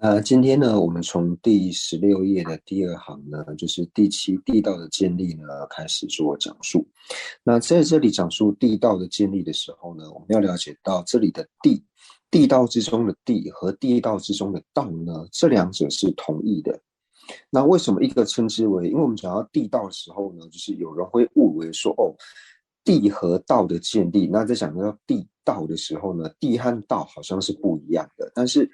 那今天呢，我们从第16页的第二行呢，就是第七地道的建立呢，开始做讲述。那在这里讲述地道的建立的时候呢，我们要了解到这里的地道之中的地和地道之中的道呢，这两者是同义的。那为什么一个称之为？因为我们讲到地道的时候呢，就是有人会误为说，地和道的建立。那在讲到地道的时候呢，地和道好像是不一样的，但是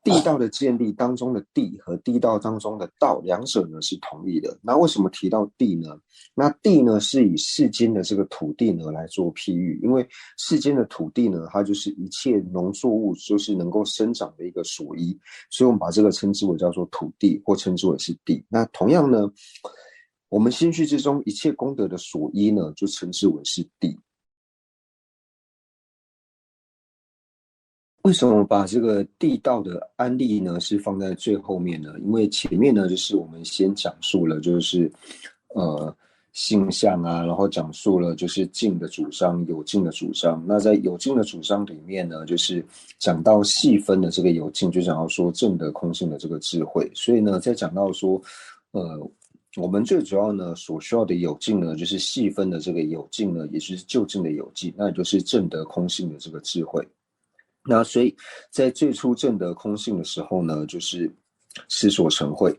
地道的建立当中的地和地道当中的道，两者呢是同义的。那为什么提到地呢？那地呢是以世间的这个土地呢来做譬喻，因为世间的土地呢，它就是一切农作物就是能够生长的一个所依，所以我们把这个称之为叫做土地，或称之为是地。那同样呢，我们心绪之中一切功德的所依呢，就称之为是地。为什么把这个地道的案例呢是放在最后面呢？因为前面呢就是我们先讲述了就是性相啊，然后讲述了就是静的主张、有静的主张。那在有静的主张里面呢，就是讲到细分的这个有静，就讲到说正德空性的这个智慧。所以呢，在讲到说我们最主要呢所需要的有静呢，就是细分的这个有静呢，也就是就近的有静，那也就是正德空性的这个智慧。那所以在最初证得空性的时候呢，就是思所成慧。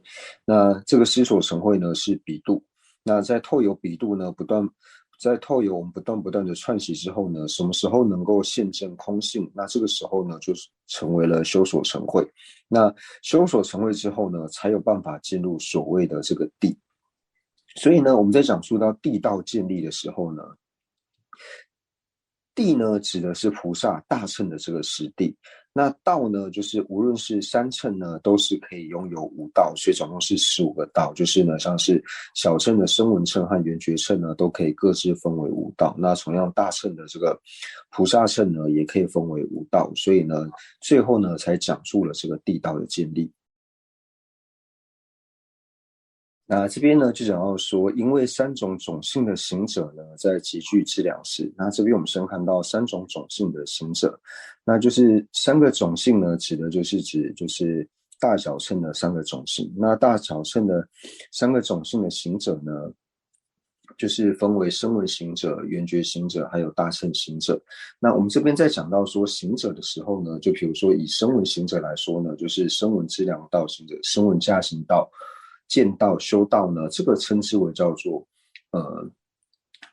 那这个思所成慧呢是比度。那在透有比度呢，在透有我们不断的串习之后呢，什么时候能够现证空性？那这个时候呢，就是成为了修所成慧。那修所成慧之后呢，才有办法进入所谓的这个地。所以呢，我们在讲述到地道建立的时候呢，地呢，指的是菩萨大乘的这个实地。那道呢，就是无论是三乘呢，都是可以拥有五道，所以总共是15个道。就是呢，像是小乘的声闻乘和缘觉乘呢，都可以各自分为五道。那同样大乘的这个菩萨乘呢，也可以分为五道。所以呢，最后呢，才讲述了这个地道的建立。那这边呢，就讲到说，因为三种种性的行者呢，在集聚之粮食。那这边我们先看到三种种性的行者，那就是三个种性呢，指的就是大小乘的三个种性。那大小乘的三个种性的行者呢，就是分为声闻行者、缘觉行者，还有大乘行者。那我们这边在讲到说行者的时候呢，就比如说以声闻行者来说呢，就是声闻资粮道行者、声闻加行道、见道、修道呢，这个称之为叫做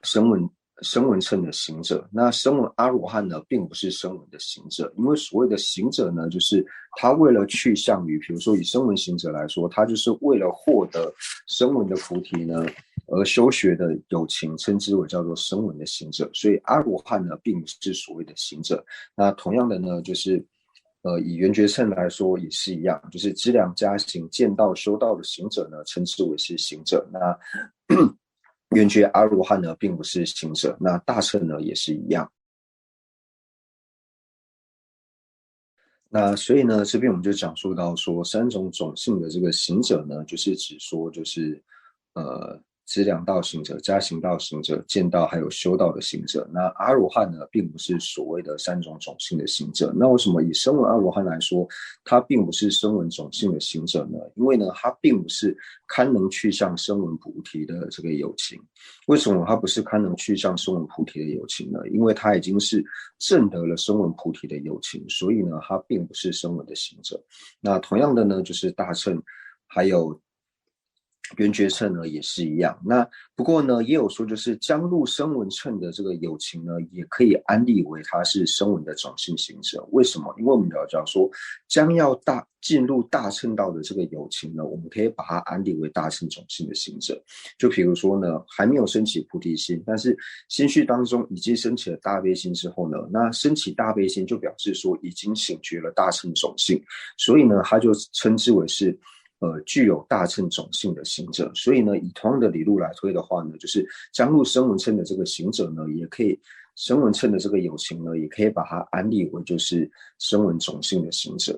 声闻乘的行者。那声闻阿罗汉呢，并不是声闻的行者，因为所谓的行者呢，就是他为了去向于，比如说以声闻行者来说，他就是为了获得声闻的菩提呢，而修学的有情，称之为叫做声闻的行者。所以阿罗汉呢，并不是所谓的行者。那同样的呢，就是以缘觉乘来说也是一样，就是资粮加行、见道、修道的行者呢，称之为是行者。那缘觉阿罗汉呢，并不是行者。那大乘呢，也是一样。那所以呢，这边我们就讲述到说，三种种性的这个行者呢，就是指说就是资粮道行者、加行道行者、见道还有修道的行者。那阿罗汉呢，并不是所谓的三种种性的行者。那为什么以声闻阿罗汉来说，他并不是声闻种性的行者呢？因为呢，他并不是堪能去向声闻菩提的这个有情。为什么他不是堪能去向声闻菩提的有情呢？因为他已经是证得了声闻菩提的有情，所以呢，他并不是声闻的行者。那同样的呢，就是大乘还有缘觉乘呢也是一样。那不过呢，也有说就是将入声闻乘的这个有情呢，也可以安立为他是声闻的种性行者。为什么？因为我们了解说，将要进入大乘道的这个有情呢，我们可以把它安立为大乘种性的行者。就比如说呢，还没有升起菩提心，但是心绪当中已经升起了大悲心之后呢，那升起大悲心就表示说已经醒觉了大乘种性，所以呢，他就称之为是具有大乘种性的行者。所以呢，以同样的理路来推的话呢，就是将入声闻乘的这个行者呢，也可以声闻乘的这个有情呢，也可以把它安立为就是声闻种性的行者。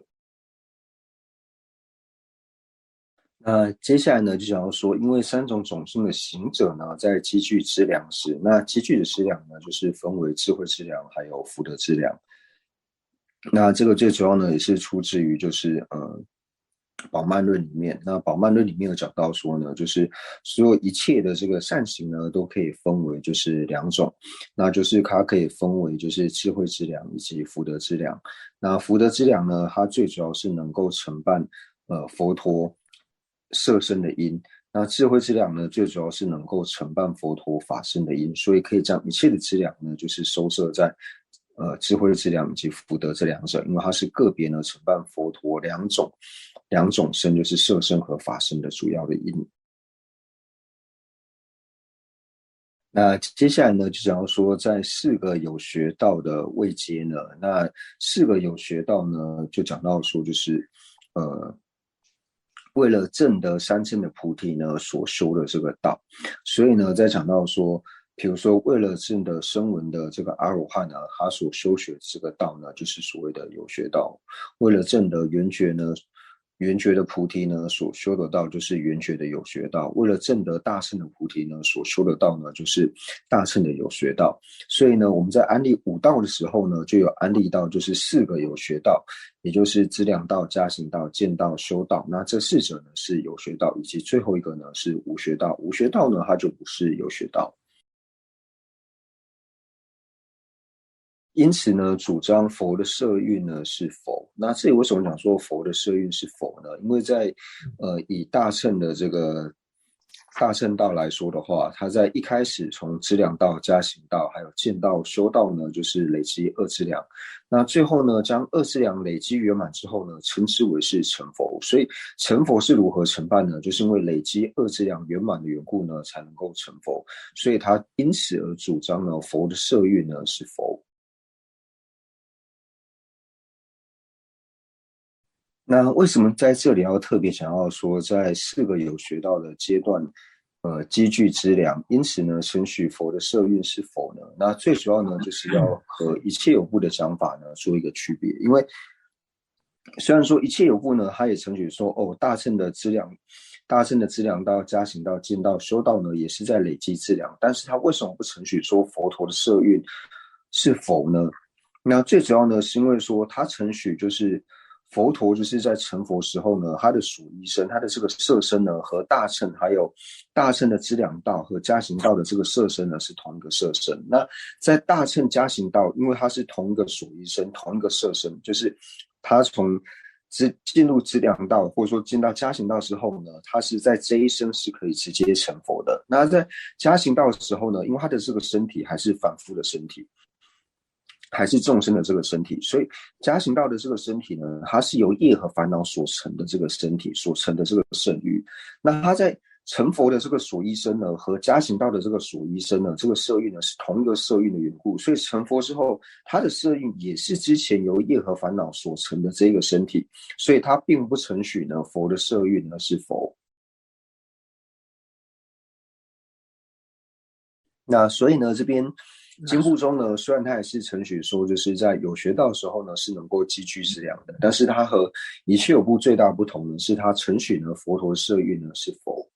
那接下来呢，就想要说，因为三种种性的行者呢，在积聚资粮时，那积聚的资粮呢，就是分为智慧资粮还有福德资粮。那这个最主要呢，也是出自于就是宝鬘论里面，那宝鬘论里面有讲到说呢，就是所有一切的这个善行呢，都可以分为就是两种，那就是它可以分为就是智慧之良以及福德之良。那福德之良呢，它最主要是能够承办佛陀摄身的因，那智慧之良呢，最主要是能够承办佛陀法身的因，所以可以将一切的资粮呢，就是收摄在智慧之良以及福德这两者，因为它是个别呢承办佛陀两种身，就是摄身和法身的主要的因。那接下来呢，就讲到说，在四个有学道的位阶呢，那四个有学道呢，就讲到说，就是为了证得三乘的菩提呢，所修的这个道。所以呢，在讲到说，比如说为了证得声闻的这个阿罗汉呢，他所修学的这个道呢，就是所谓的有学道。为了证得圆觉呢，圆觉的菩提呢，所修的道就是圆觉的有学道；为了证得大乘的菩提呢，所修的道呢，就是大乘的有学道。所以呢，我们在安立五道的时候呢，就有安立到就是四个有学道，也就是资粮道、加行道、见道、修道。那这四者呢是有学道，以及最后一个呢是无学道。无学道呢，它就不是有学道。因此呢，主张佛的色蕴呢是佛。那这里为什么讲说佛的色蕴是佛呢？因为在以大乘的这个大乘道来说的话，它在一开始从资粮道、加行道还有见道、修道呢，就是累积二资粮。那最后呢，将二资粮累积圆满之后呢，称之为是成佛。所以成佛是如何成办呢？就是因为累积二资粮圆满的缘故呢，才能够成佛。所以他因此而主张呢，佛的色蕴呢是佛。那为什么在这里要特别想要说，在四个有学道的阶段，积聚资粮，因此呢，承许佛的色蕴是否呢？那最主要呢，就是要和一切有部的讲法呢做一个区别，因为虽然说一切有部呢，它也承许说，哦，大乘的资粮。大乘的资粮道、加行道、见道、修道呢，也是在累积资粮，但是它为什么不承许说佛陀的色蕴是否呢？那最主要呢，是因为说他承许就是佛陀就是在成佛时候呢，他的属一身，他的这个色身呢，和大乘还有大乘的资粮道和加行道的这个色身呢，是同一个色身。那在大乘加行道，因为它是同一个属一身，同一个色身，就是他从进入资粮道，或者说进到加行道之后呢，他是在这一生是可以直接成佛的。那在加行道的时候呢，因为他的这个身体还是反复的身体。还是众生的这个身体，所以加行道的这个身体呢，它是由业和烦恼所成的这个身体所成的这个圣欲。那它在成佛的这个所依身呢，和加行道的这个所依身呢，这个色蕴呢是同一个色蕴的缘故，所以成佛之后，它的色蕴也是之前由业和烦恼所成的这个身体，所以它并不承许呢佛的色蕴呢是佛。那所以呢，这边经部中呢，虽然它也是承许说，就是在有学道的时候呢，是能够积聚资粮的，但是它和一切有部最大不同呢，是它承许呢佛陀色蕴呢是佛。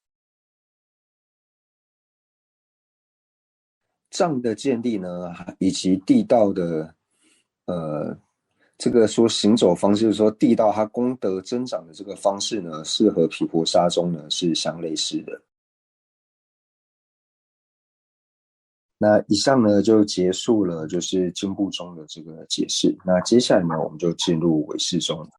藏的见地呢，以及地道的呃这个说行走方式，就是说地道它功德增长的这个方式呢，是和毗婆沙宗呢是相类似的。那以上呢就结束了，就是经部中的这个解释。那接下来呢，我们就进入唯识中。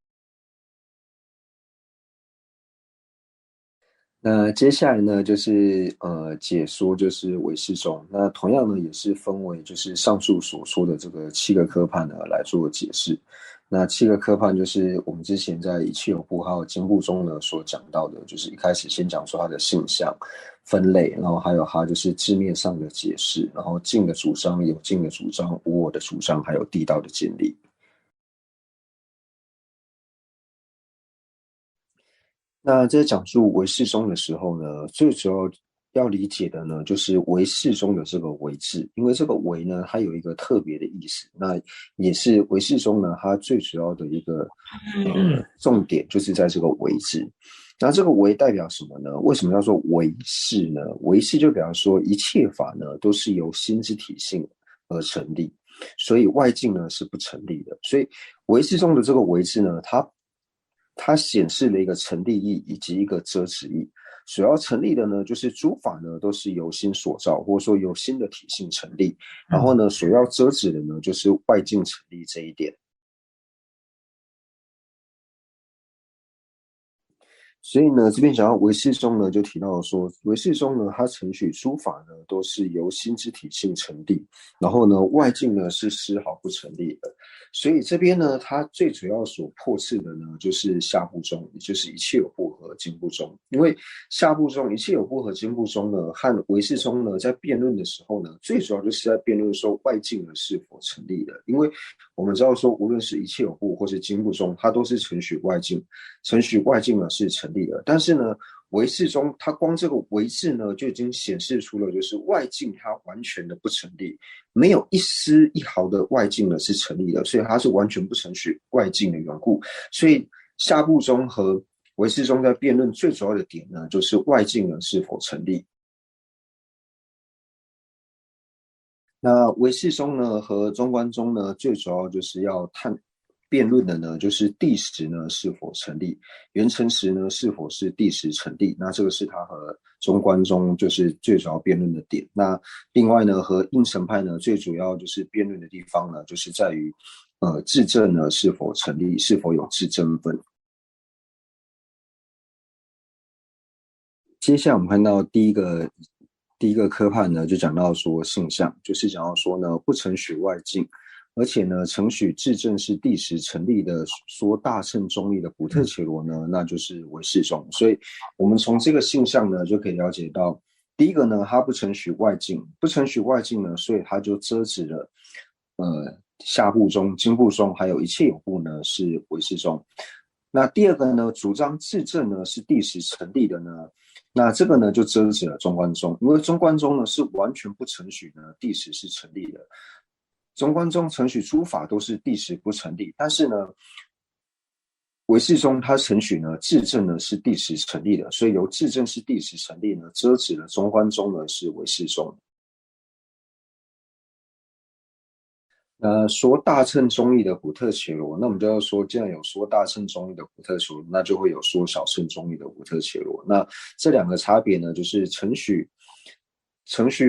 那接下来呢，就是解说就是唯识中。那同样呢，也是分为就是上述所说的这个七个科判呢来做解释。那七个科判就是我们之前在一切有部还有经部中呢所讲到的，就是一开始先讲说它的性相分类，然后还有它就是字面上的解释，然后静的主张、有静的主张、无我的主张，还有地道的建立。那在讲述唯识中的时候呢，最主要要理解的呢，就是唯识中的这个唯字，因为这个唯呢，它有一个特别的意思，那也是唯识中呢，它最主要的一个重点，就是在这个唯字。那这个唯代表什么呢？为什么要说唯识呢？唯识就表示说一切法呢，都是由心之体性而成立，所以外境呢是不成立的。所以唯识中的这个唯字呢，它它显示了一个成立义以及一个遮止义。所要成立的呢，就是诸法呢都是由心所造，或者说由心的体性成立。然后呢，所要遮止的呢，就是外境成立这一点。所以呢，这边讲到唯识中呢，就提到说，唯识中呢，它承许诸法呢都是由心之体性成立，然后呢，外境呢是丝毫不成立的。所以这边呢，它最主要所破斥的呢，就是下部中，也就是一切有部和经部中。因为下部中一切有部和经部中呢，和唯识中呢，在辩论的时候呢，最主要就是在辩论说外境呢是否成立的。因为我们知道说，无论是一切有部或是经部中，它都是承许外境，承许外境呢是成立的。但是呢，唯识中它光这个唯字呢，就已经显示出了就是外境它完全的不成立，没有一丝一毫的外境呢是成立的，所以它是完全不承许外境的缘故。所以下部中和唯识中在辩论最主要的点呢，就是外境呢是否成立。那唯识中呢和中观中呢，最主要就是要辩论的呢，就是第十呢是否成立，缘成实呢是否是第十成立。那这个是他和中观中就是最主要辩论的点。那另外呢，和应成派呢，最主要就是辩论的地方呢，就是在于质证呢是否成立，是否有质证分。接下来我们看到第一个科判呢，就讲到说性相，就是讲到说呢，不承许外境，而且呢，承许质证是第十成立的，说大乘中义的补特伽罗呢，那就是唯识中。所以，我们从这个性相呢，就可以了解到，第一个呢，它不承许外境，不承许外境呢，所以它就遮止了，下部中、经部中，还有一切有部呢，是唯识中。那第二个呢，主张质证呢是第十成立的呢，那这个呢就遮止了中观中，因为中观中呢是完全不承许呢第十是成立的，中观中承许诸法都是第十不成立，但是呢唯识中它承许呢质证呢是第十成立的，所以由质证是第十成立呢遮止了中观中呢是唯识中。说大乘中义的补特伽罗，那我们就要说，既然有说大乘中义的补特伽罗，那就会有说小乘中义的补特伽罗。那这两个差别呢，就是承许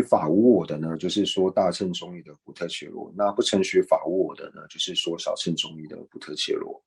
法无我的呢，就是说大乘中义的补特伽罗；那不承许法无我的呢，就是说小乘中义的补特伽罗。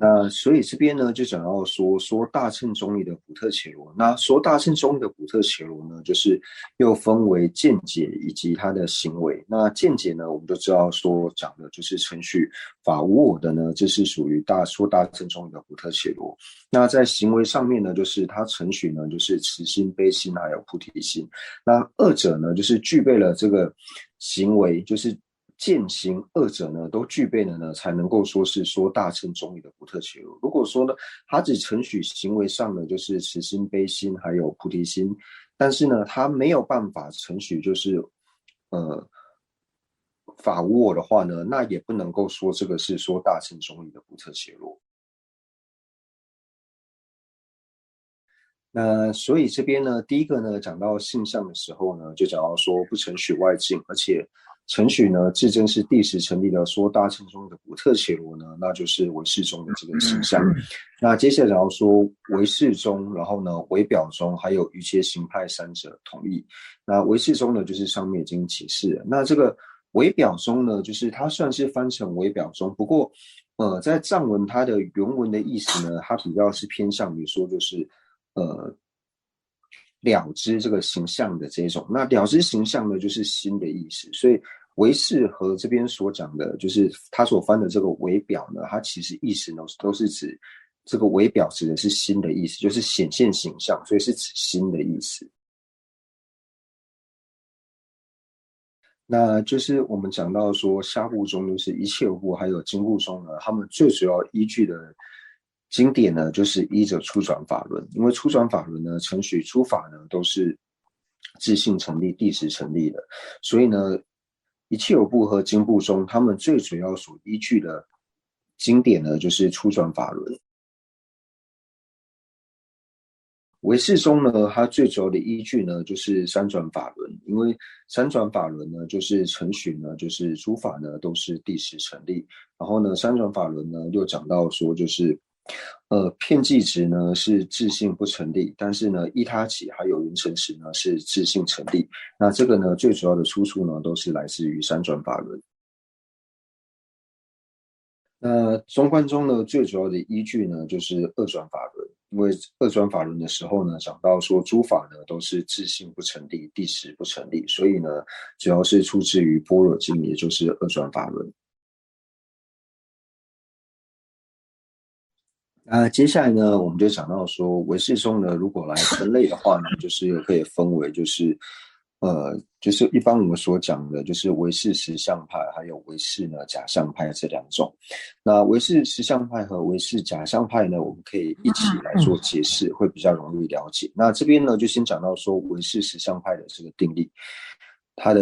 那所以这边呢，就讲到说大乘中义的补特伽罗。那说大乘中义的补特伽罗呢，就是又分为见解以及它的行为。那见解呢，我们都知道说讲的就是承许法无我的呢，这是属于说大乘中义的补特伽罗。那在行为上面呢，就是它承许呢，就是慈心、悲心还有菩提心。那二者呢，就是具备了这个行为，就是见行二者呢都具备了呢，才能够说是说大乘中义的补特伽罗。如果说呢，他只承许行为上呢，就是慈心、悲心还有菩提心，但是呢，他没有办法承许就是法无我的话呢，那也不能够说这个是说大乘中义的补特伽罗。那所以这边呢，第一个呢，讲到性相的时候呢，就讲到说不承许外境，而且承许呢，至真是第十成立的说大乘中的补特伽罗呢，那就是唯识中的这个性相。那接下来讲到说唯识中，然后呢唯表中，还有瑜伽行派三者同意。那唯识中呢，就是上面已经解释了。那这个唯表中呢，就是它算是翻成唯表中，不过在藏文它的原文的意思呢，它比较是偏向于说就是了知这个形象的这种，那了知形象呢，就是心的意思。所以唯识和这边所讲的，就是他所翻的这个唯表呢，它其实意思呢都是指这个唯表指的是心的意思，就是显现形象，所以是指心的意思。那就是我们讲到说下部中就是一切有部还有经部中呢，他们最主要依据的经典呢，就是依着初转法轮，因为初转法轮呢，承许诸法呢都是自性成立、地识成立的，所以呢，一切有部和经部中，他们最主要所依据的经典呢，就是初转法轮。唯识中呢，它最主要的依据呢，就是三转法轮。因为三转法轮呢，就是承许呢，就是诸法呢都是第十成立。然后呢，三转法轮呢又讲到说，就是片剂值呢是自性不成立，但是呢，依他起还有缘成时呢是自性成立。那这个呢，最主要的出处呢，都是来自于三转法轮。那中观中呢，最主要的依据呢，就是二转法轮。因为二转法轮的时候呢，讲到说诸法呢都是自性不成立，第十不成立，所以呢，主要是出自于般若经，也就是二转法轮。那接下来呢，我们就讲到说，唯识中呢，如果来分类的话呢，就是可以分为就是一般我们所讲的，就是唯识实相派，还有唯识呢假象派这两种。那唯识实相派和唯识假象派呢，我们可以一起来做解释，会比较容易了解。那这边呢，就先讲到说唯识实相派的这个定义，它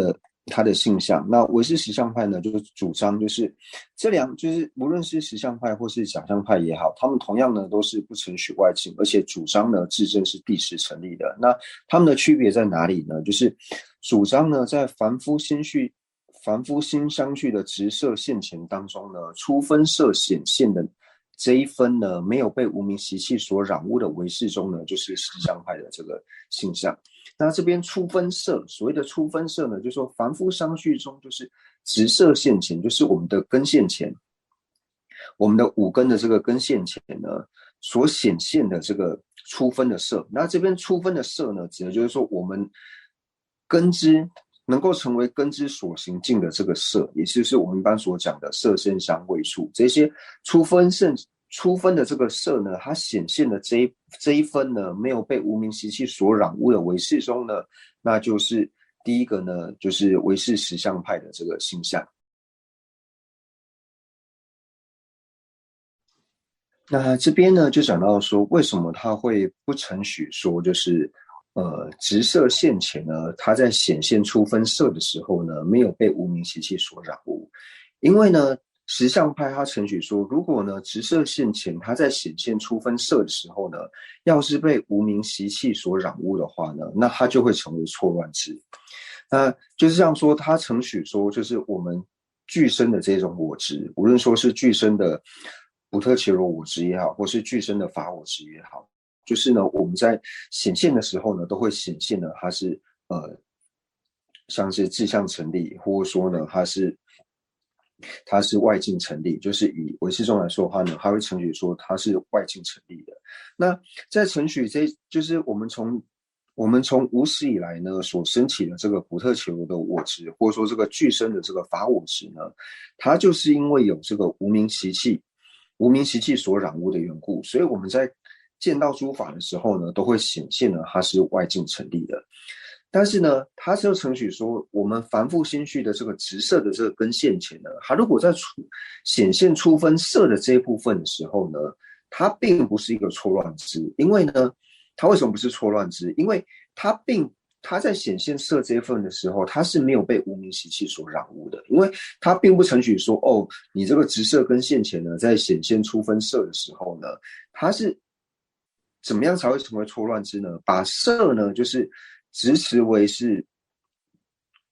的性向。那唯识实相派呢，就是主张就是就是无论是实相派或是假象派也好，他们同样呢都是不承许外境，而且主张呢自证是第十成立的。那他们的区别在哪里呢？就是主张呢在凡夫心相续的直色现前当中呢，初分色显现的这一分呢，没有被无明习气所染污的唯识中呢，就是实相派的这个性向。那这边初分色，所谓的初分色呢，就是说凡夫相续中，就是直色现前，就是我们的根现前，我们的五根的这个根现前呢，所显现的这个初分的色。那这边初分的色呢，指的就是说我们根知能够成为根知所行境的这个色，也就是我们一般所讲的色身香味触，这些初分的这个色呢，它显现的这一分呢，没有被无明习气所染污的唯识中呢，那就是第一个呢，就是唯识实相派的这个性向。那这边呢，就讲到说，为什么他会不承许说，就是直色现前呢，它在显现出分色的时候呢，没有被无明习气所染污。因为呢，实相派他承许说，如果呢直色现前，它在显现出分色的时候呢，要是被无明习气所染污的话呢，那它就会成为错乱知。那就是这样说，他承许说，就是我们具身的这种我执，无论说是具身的不特伽罗我执也好，或是具身的法我执也好，就是呢，我们在显现的时候呢，都会显现呢，它是像是自相成立，或者说呢，它是外境成立，就是以唯识中来说的话呢，它会承许说它是外境成立的。那在承许就是我们从无始以来呢所升起的这个不特伽罗的我执，或者说这个具身的这个法我执呢，它就是因为有这个无明习气所染污的缘故，所以我们在见到诸法的时候呢，都会显现呢它是外境成立的。但是呢，它就承许说，我们凡夫心绪的这个直色的这个根现前呢，它如果在显现出分色的这一部分的时候呢，它并不是一个错乱知。因为呢，它为什么不是错乱知？因为它在显现色这一份的时候，它是没有被无明习气所染污的。因为它并不承许说，哦，你这个直色根现前呢，在显现出分色的时候呢，它是怎么样才会成为错乱知呢？把色呢，就是执持为是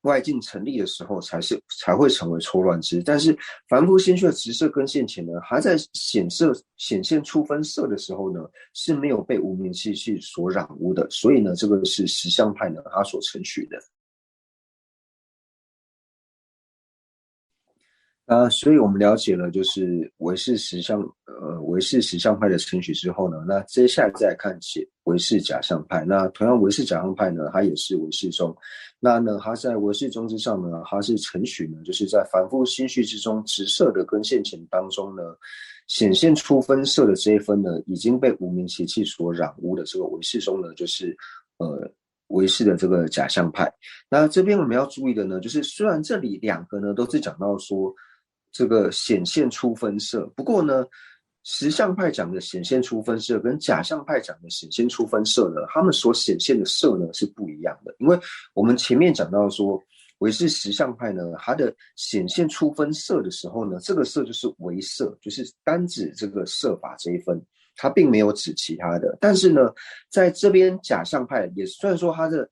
外境成立的时候才会成为错乱知。但是凡夫心绪的直色根现前呢，它在显现出分色的时候呢，是没有被无明习气所染污的。所以呢，这个是实相派呢他所承许的。所以我们了解了就是唯识实相派的程序之后呢，那接下来再看唯识假象派。那同样唯识假象派呢，它也是唯识中。那呢，它在唯识中之上呢，它是承许呢，就是在凡夫心绪之中直色的根现前当中呢，显现出分色的这一分呢，已经被无明习气所染污的这个唯识中呢，就是唯识的这个假象派。那这边我们要注意的呢，就是虽然这里两个呢都是讲到说这个显现出分色，不过呢，实相派讲的显现出分色跟假象派讲的显现出分色呢，他们所显现的色呢是不一样的。因为我们前面讲到说，唯识实相派呢，它的显现出分色的时候呢，这个色就是唯色，就是单指这个色法这一分，它并没有指其他的。但是呢，在这边假相派也虽然说它的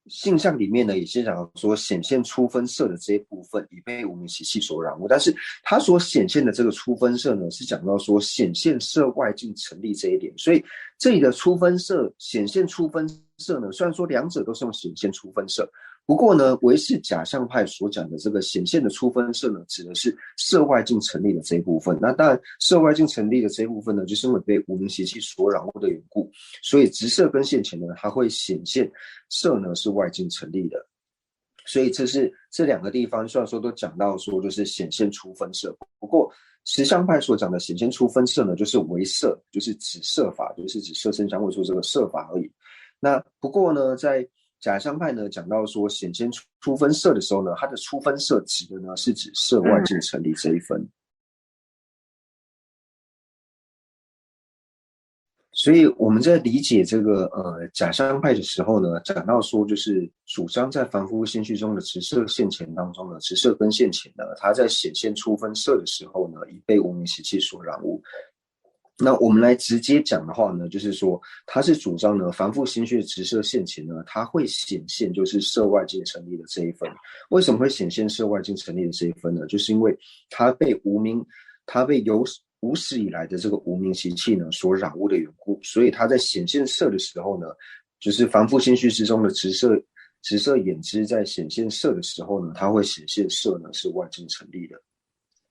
性相里面呢，也是讲说显现出分色的这一部分已被无明习气所染污，但是它所显现的这个出分色呢，是讲到说显现色外境成立这一点，所以这里的出分色显现出分色呢，虽然说两者都是用显现出分色，不过呢，唯识假相派所讲的这个显现的出分色呢，指的是色外境成立的这一部分。那当然，色外境成立的这一部分呢，就是因为被无明习气所染污的缘故，所以直色跟现前呢，它会显现色呢是外境成立的。所以这是这两个地方，虽然说都讲到说就是显现出分色，不过实相派所讲的显现出分色呢，就是唯色，就是指色法，就是指色声香味触这个色法而已。那不过呢，在假相派呢讲到说显现出分色的时候呢，它的出分色指的呢是指色外境成立这一分。所以我们在理解这个假相派的时候呢，讲到说就是主张在凡夫心绪中的直色现前当中呢，直色跟现前呢，它在显现出分色的时候呢，已被无明习气所染污。那我们来直接讲的话呢，就是说他是主张呢，凡夫心绪的直色现前呢，它会显现就是色外境成立的这一分。为什么会显现色外境成立的这一分呢？就是因为它被有无始以来的这个无明习气呢所染污的缘故，所以它在显现色的时候呢，就是凡夫心绪之中的直色眼知在显现色的时候呢，它会显现色呢是外境成立的。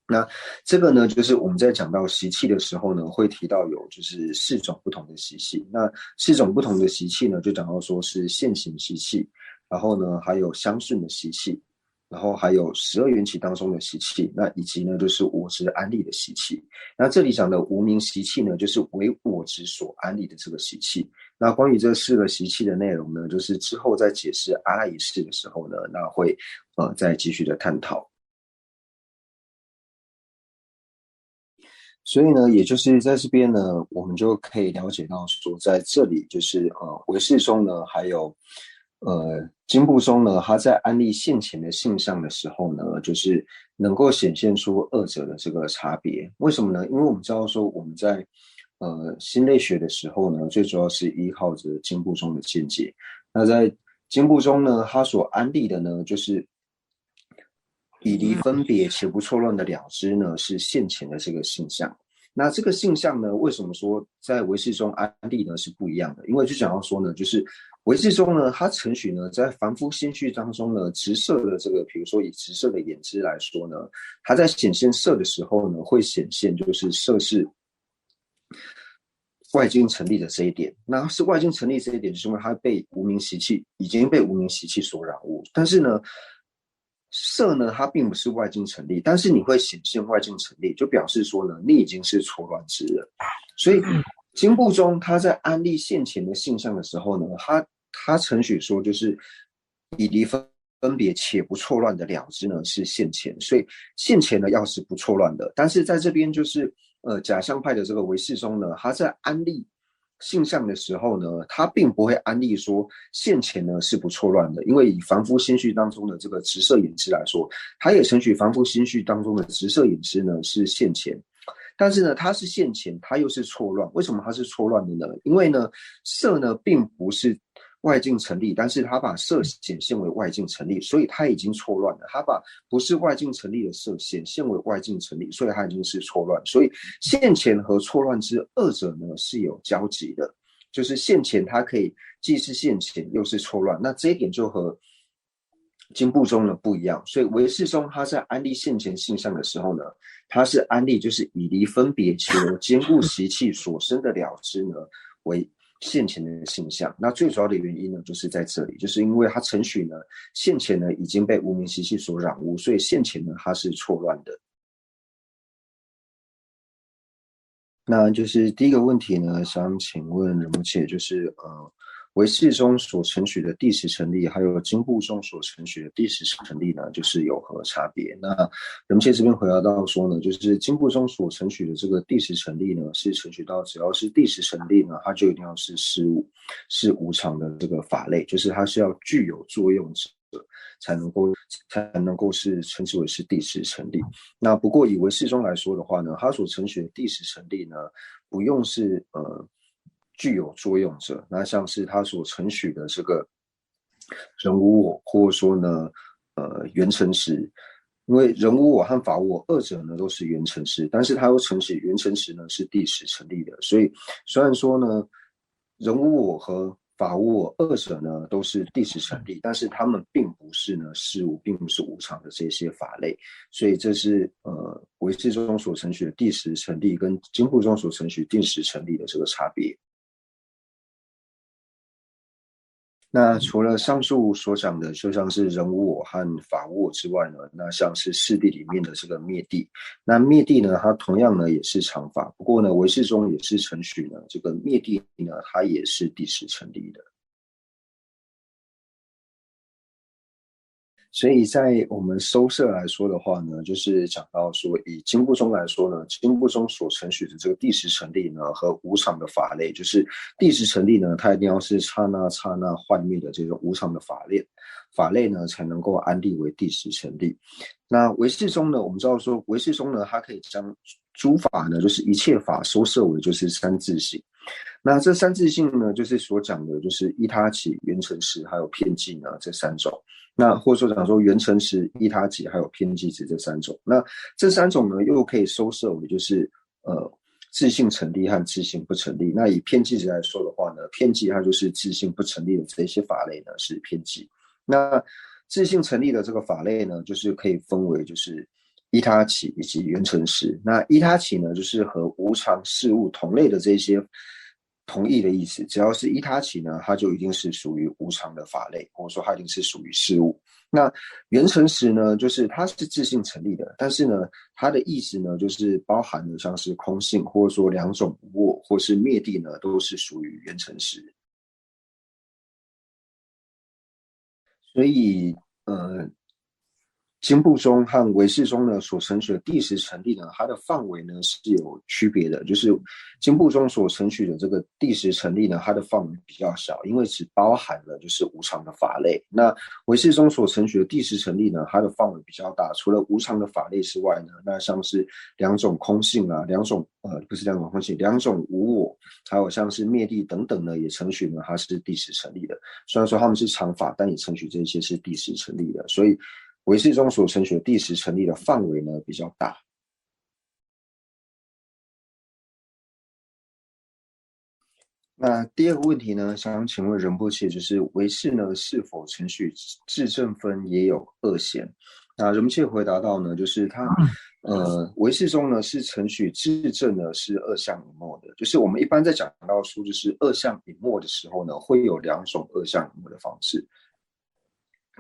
那这个呢，就是我们在讲到习气的时候呢，会提到有就是4种不同的习气。那4种不同的习气呢，就讲到说是现行习气，然后呢还有相顺的习气，然后还有12缘起当中的习气，那以及呢就是我执安立的习气。那这里讲的无明习气呢，就是为我执所安立的这个习气。那关于这4个习气的内容呢，就是之后在解释阿赖耶识的时候呢，那会再继续的探讨。所以呢，也就是在这边呢，我们就可以了解到说，在这里就是唯识中呢，还有经部中呢，它在安立现前的性相的时候呢，就是能够显现出二者的这个差别。为什么呢？因为我们知道说我们在心类学的时候呢，最主要是依靠着经部中的见解。那在经部中呢，它所安立的呢，就是以离分别且不错乱的了知呢，是现前的这个性相。那这个性相呢，为什么说在唯识中安立呢是不一样的？因为就讲到说呢，就是唯识中呢，它承许呢，在凡夫心绪当中呢，直色的这个，比如说以直色的眼知来说呢，它在显现色的时候呢，会显现就是色是外境成立的这一点。那是外境成立这一点，就是因为它已经被无明习气所染污。但是呢，色呢，它并不是外境成立，但是你会显现外境成立，就表示说呢，你已经是错乱之了。所以经部中，他在安立现前的性相的时候呢，他承许说，就是以离分别且不错乱的了知呢是现前，所以现前呢要是不错乱的。但是在这边就是假相派的这个唯识中呢，他在安立性相的时候呢，他并不会安立说现前呢是不错乱的，因为以凡夫心绪当中的这个直色眼知来说，他也承许凡夫心绪当中的直色眼知呢是现前，但是呢，它是现前，它又是错乱。为什么它是错乱的呢？因为呢，色呢并不是外境成立，但是它把色显现为外境成立，所以它已经错乱了。它把不是外境成立的色显现为外境成立，所以它已经是错乱。所以现前和错乱之二者呢是有交集的，就是现前它可以既是现前又是错乱，那这一点就和经部中呢不一样。所以唯识中它在安立现前性相的时候呢，它是安立就是以离分别且由坚固习气所生的了知呢为现前的性相。那最主要的原因呢，就是在这里，就是因为它承许呢现前呢已经被无明习气所染污，所以现前呢它是错乱的。那就是第一个问题呢，想请问仁波切，就是唯识中所承许的第十成立，还有经部中所承许的第十成立呢，就是有何差别？那仁波切这边回答到说呢，就是经部中所承许的这个第十成立呢，是承许到只要是第十成立呢，它就一定要是事物是无常的这个法类，就是它是要具有作用才能够是称之为是第十成立。那不过以唯识中来说的话呢，它所承许的第十成立呢，不用是具有作用者，那像是它所承许的这个人无我，或者说呢缘成实。因为人无我和法无我二者呢都是缘成实，但是它又承许缘成实呢是第十成立的，所以虽然说呢人无我和法无我二者呢都是第十成立，但是它们并不是呢事物，并不是无常的这些法类，所以这是唯识中所承许的第十成立跟经部中所承许第十成立的这个差别。那除了上述所讲的，就像是人无我和法无我之外呢，那像是四谛里面的这个灭谛，那灭谛呢，它同样呢也是常法，不过呢唯识中也是承许呢这个灭谛呢，它也是第十成立的。所以在我们收摄来说的话呢，就是讲到说，以经部中来说呢，经部中所承许的这个第十成立呢，和无常的法类，就是第十成立呢，它一定要是刹那刹那幻灭的这种无常的法类呢，才能够安立为第十成立。那唯识中呢，我们知道说，唯识中呢，它可以将诸法呢，就是一切法收摄为就是三自性。那这三自性呢，就是所讲的，就是依他起、缘成实还有遍计呢这三种。那或者说讲说缘成实、依他起还有遍计执这三种。那这三种呢，又可以收摄为就是自性成立和自性不成立。那以遍计执来说的话呢，遍计它就是自性不成立的这些法类呢是遍计。那自性成立的这个法类呢，就是可以分为就是依他起以及缘成实。那依他起呢，就是和无常事物同类的这些同义的意思，只要是依他起呢，它就一定是属于无常的法类，或者说它一定是属于事物。那缘成实呢，就是它是自性成立的，但是呢，它的意思呢，就是包含了像是空性，或者说两种无我，或是灭谛呢，都是属于缘成实。所以，经部中和唯识中呢所承许的第十成立呢，它的范围呢是有区别的。就是经部中所承许的这个第十成立呢，它的范围比较小，因为只包含了就是无常的法类。那唯识中所承许的第十成立呢，它的范围比较大，除了无常的法类之外呢，那像是两种空性啊，不是两种空性，两种无我，还有像是灭谛等等呢，也承许呢它是第十成立的。虽然说他们是常法，但也承许这些是第十成立的，所以唯识中所承许的第十成立的范围呢比较大。那第二个问题呢，想请问仁波切，就是唯识呢是否承许智正分也有二显？那仁波切回答到呢，就是他唯识中呢是承许智正呢是二相一末的，就是我们一般在讲到说就是二相一末的时候呢，会有两种二相一末的方式。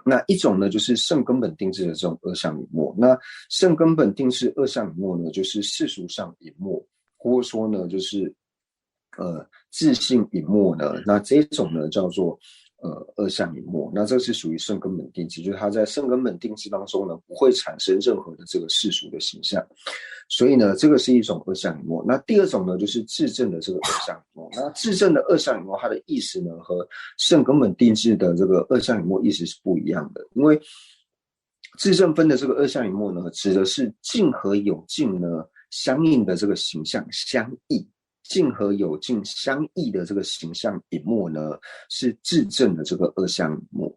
那一种呢，就是圣根本定制的这种二相一末。那圣根本定制二相一末呢，就是世俗上一末，或者说呢，就是自性一末呢。那这种呢叫做二相一末。那这是属于圣根本定制，就是它在圣根本定制当中呢，不会产生任何的这个世俗的形象。所以呢，这个是一种二相一末。那第二种呢，就是自证的这个二相一末。那自证的二相一末，它的意思呢，和圣根本定制的这个二相一末意思是不一样的。因为自证分的这个二相一末呢，指的是境和有境呢相应的这个形象相异。境和有境相异的这个形象一末呢，是自证的这个二相一末。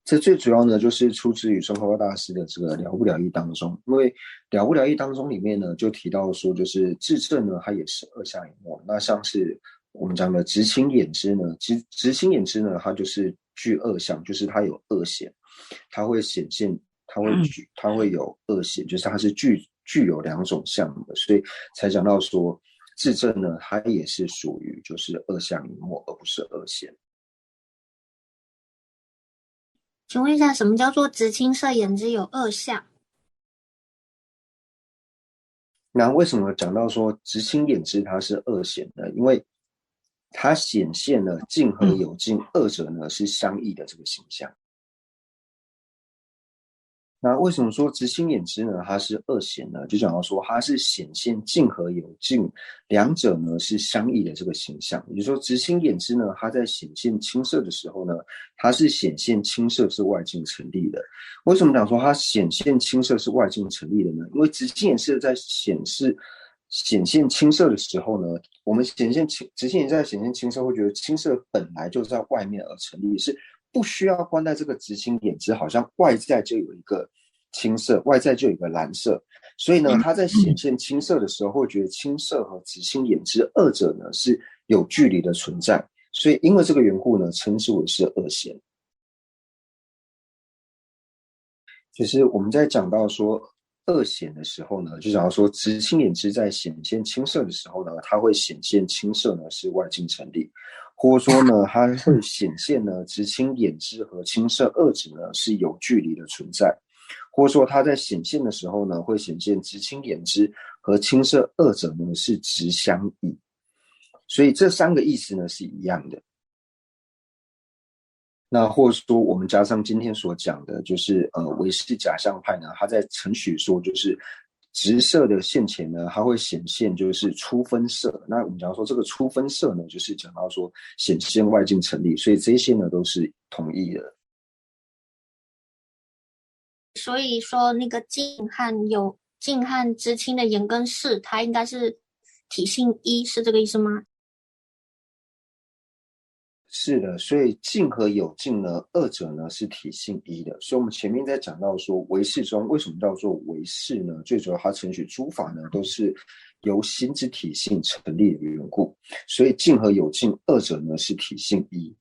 这最主要呢，就是出自于宗喀巴大师的这个《了不了义》当中，因为《了不了义》当中里面呢，就提到说，就是自证呢，它也是二相一末。那像是我们讲的直清眼知呢，直清眼知呢，它就是具二相，就是它有二显，它会显现，它会有二显，就是它是具有两种相的，所以才讲到说，自证呢，它也是属于就是二相一末，而不是二显。请问一下，什么叫做直青色眼知有二相？那为什么讲到说直清眼知它是二显呢？因为它显现了境和有境二者呢是相异的这个形象。那为什么说直心眼支呢？它是二显呢？就讲到说它是显现静和有静，两者呢是相异的这个形象。也就是说，直心眼支呢，它在显现青色的时候呢，它是显现青色是外境成立的。为什么讲说它显现青色是外境成立的呢？因为直心眼支在显现青色的时候呢，我们直心眼在显现青色，会觉得青色本来就在外面而成立，是不需要关在这个直心眼支，好像外在就有一个青色，外在就有一个蓝色，所以呢，它在显现青色的时候，会觉得青色和直心眼支二者呢是有距离的存在，所以因为这个缘故呢，称之为是二显。就是我们在讲到说二显的时候呢，就讲到说直心眼支在显现青色的时候呢，它会显现青色呢是外境成立，或者说呢，它会显现呢直心眼支和青色二者呢是有距离的存在，或者说它在显现的时候呢，会显现直心眼支和青色二者呢是直相异，所以这三个意思呢是一样的。那或者说我们加上今天所讲的，就是唯识假象派呢，他在承许说，就是直色的现前呢，它会显现就是初分色。那我们讲说这个初分色呢，就是讲到说显现外境成立，所以这些呢都是同意的。所以说那个静和知青的眼跟视，它应该是体性一，是这个意思吗？是的，所以静和有静呢，二者呢是体性一的。所以我们前面在讲到说唯识中为什么叫做唯识呢？最主要它承许诸法呢都是由心之体性成立的缘故，所以静和有静二者呢是体性一。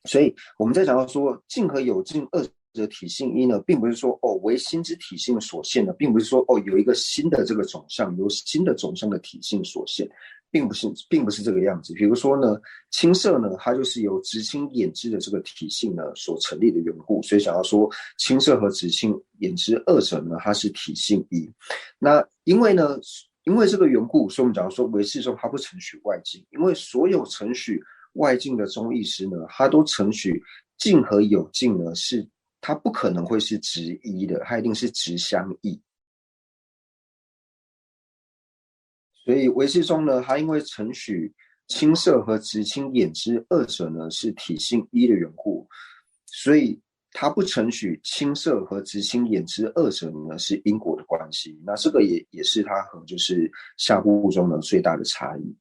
所以我们在讲到说静和有静二者体性一呢，并不是说为心之体性所现的，并不是说有一个新的这个种相，由新的种相的体性所现，并不是这个样子。比如说呢，青色呢，它就是由直青眼支的这个体性呢所成立的缘故，所以想要说青色和直青眼支二者呢，它是体性一。那因为这个缘故，所以我们讲说唯识中它不承许外境，因为所有承许外境的中义师呢，它都承许静和有静呢是它不可能会是直一的，它一定是直相异。所以唯识中呢，它因为承许青色和直青眼支二者呢是体性一的缘故，所以它不承许青色和直青眼支二者呢是因果的关系。那这个也是它和就是下部中的最大的差异。